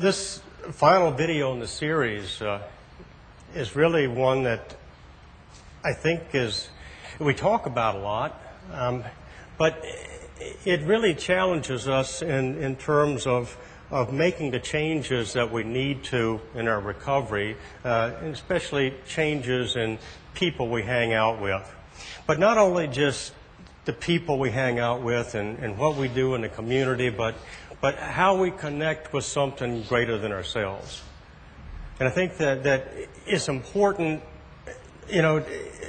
This final video in the series is really one that I think we talk about a lot, but it really challenges us in terms of making the changes that we need to in our recovery, and especially changes in people we hang out with. But not only just the people we hang out with and what we do in the community, but how we connect with something greater than ourselves. And I think that it's important, you know,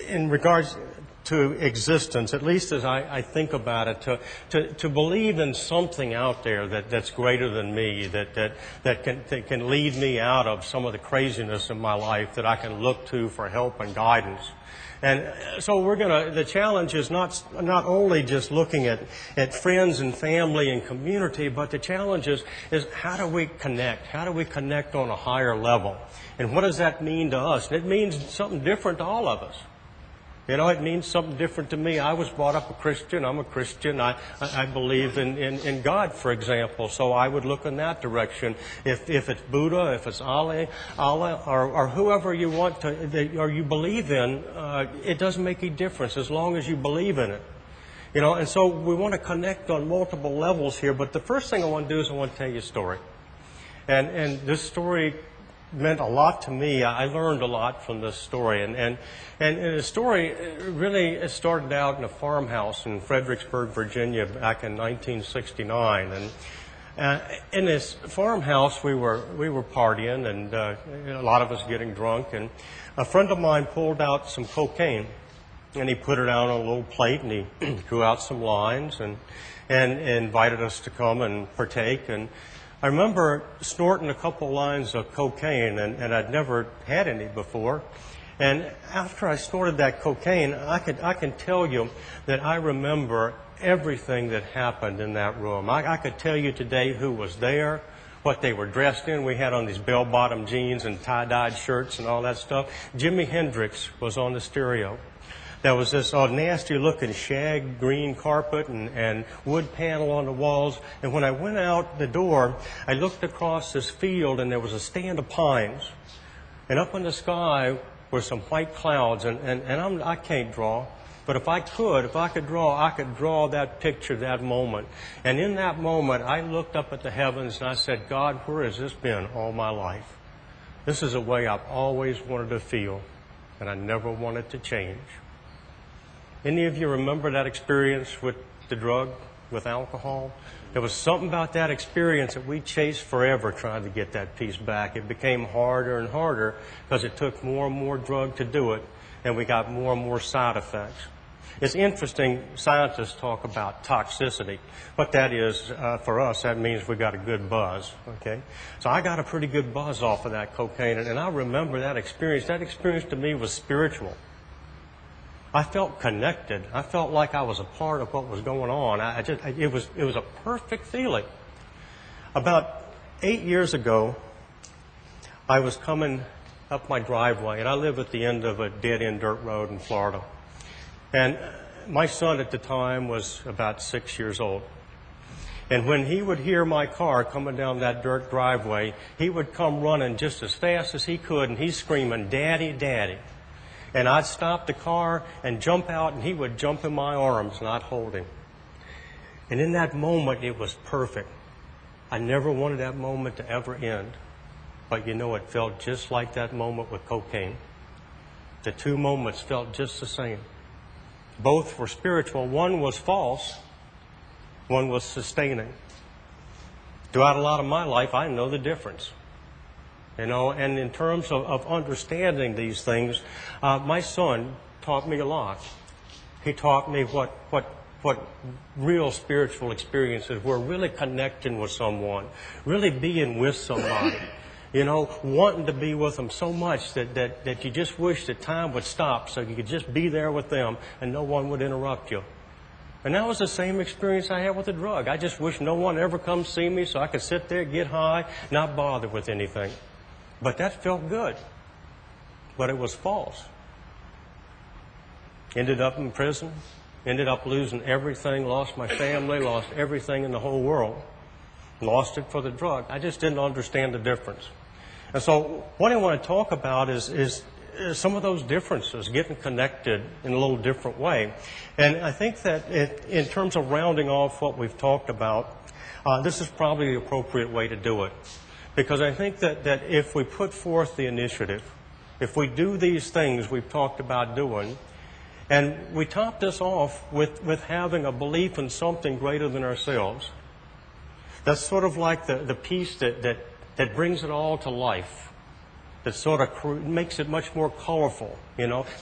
in regards to existence, at least as I think about it, to believe in something out there that's greater than me, that can lead me out of some of the craziness in my life, that I can look to for help and guidance. And so the challenge is not only just looking at friends and family and community, but the challenge is how do we connect? How do we connect on a higher level? And what does that mean to us? And it means something different to all of us. You know, it means something different to me. I was brought up a Christian. I'm a Christian. I believe in God, for example. So I would look in that direction. If it's Buddha, if it's Allah, or whoever you want to, or you believe in, it doesn't make any difference as long as you believe in it. You know, and so we want to connect on multiple levels here. But the first thing I want to do is I want to tell you a story. And this story meant a lot to me. I learned a lot from this story. And the story really started out in a farmhouse in Fredericksburg, Virginia, back in 1969. And in this farmhouse, we were partying, and a lot of us getting drunk. And a friend of mine pulled out some cocaine, and he put it out on a little plate, and he drew out some lines and invited us to come and partake. And I remember snorting a couple lines of cocaine, and I'd never had any before. And after I snorted that cocaine, I can tell you that I remember everything that happened in that room. I could tell you today who was there, what they were dressed in. We had on these bell-bottom jeans and tie-dyed shirts and all that stuff. Jimi Hendrix was on the stereo. There was this nasty-looking shag green carpet and wood panel on the walls. And when I went out the door, I looked across this field, and there was a stand of pines. And up in the sky were some white clouds. And I can't draw. But if I could draw that picture, that moment. And in that moment, I looked up at the heavens, and I said, God, where has this been all my life? This is a way I've always wanted to feel, and I never wanted to change. Any of you remember that experience with the drug, with alcohol? There was something about that experience that we chased forever trying to get that piece back. It became harder and harder because it took more and more drug to do it, and we got more and more side effects. It's interesting, scientists talk about toxicity. What that is, for us, that means we got a good buzz, okay? So I got a pretty good buzz off of that cocaine, and I remember that experience. That experience to me was spiritual. I felt connected. I felt like I was a part of what was going on. It was a perfect feeling. About 8 years ago, I was coming up my driveway, and I live at the end of a dead-end dirt road in Florida. And my son at the time was about 6 years old. And when he would hear my car coming down that dirt driveway, he would come running just as fast as he could, and he's screaming, "Daddy, Daddy." And I'd stop the car and jump out, and he would jump in my arms, and I'd hold him. And in that moment, it was perfect. I never wanted that moment to ever end. But you know, it felt just like that moment with cocaine. The two moments felt just the same. Both were spiritual. One was false. One was sustaining. Throughout a lot of my life, I know the difference. You know, and in terms of understanding these things, my son taught me a lot. He taught me what real spiritual experiences were, really connecting with someone, really being with somebody. You know, wanting to be with them so much that you just wish that time would stop so you could just be there with them and no one would interrupt you. And that was the same experience I had with the drug. I just wish no one ever come see me so I could sit there, get high, not bother with anything. But that felt good. But it was false. Ended up in prison. Ended up losing everything. Lost my family. Lost everything in the whole world. lost it for the drug. I just didn't understand the difference. And so what I want to talk about is some of those differences, getting connected in a little different way. And I think that in terms of rounding off what we've talked about, this is probably the appropriate way to do it. Because I think that if we put forth the initiative, if we do these things we've talked about doing, and we top this off with having a belief in something greater than ourselves, that's sort of like the piece that brings it all to life. That sort of makes it much more colorful,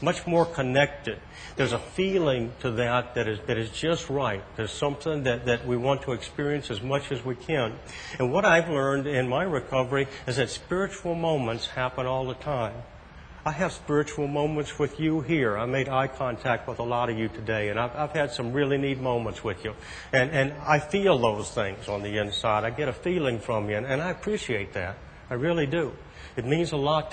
much more connected. There's a feeling to that is just right. There's something that we want to experience as much as we can. And what I've learned in my recovery is that spiritual moments happen all the time. I have spiritual moments with you here. I made eye contact with a lot of you today, and I've had some really neat moments with you. And I feel those things on the inside. I get a feeling from you, and I appreciate that. I really do. It means a lot to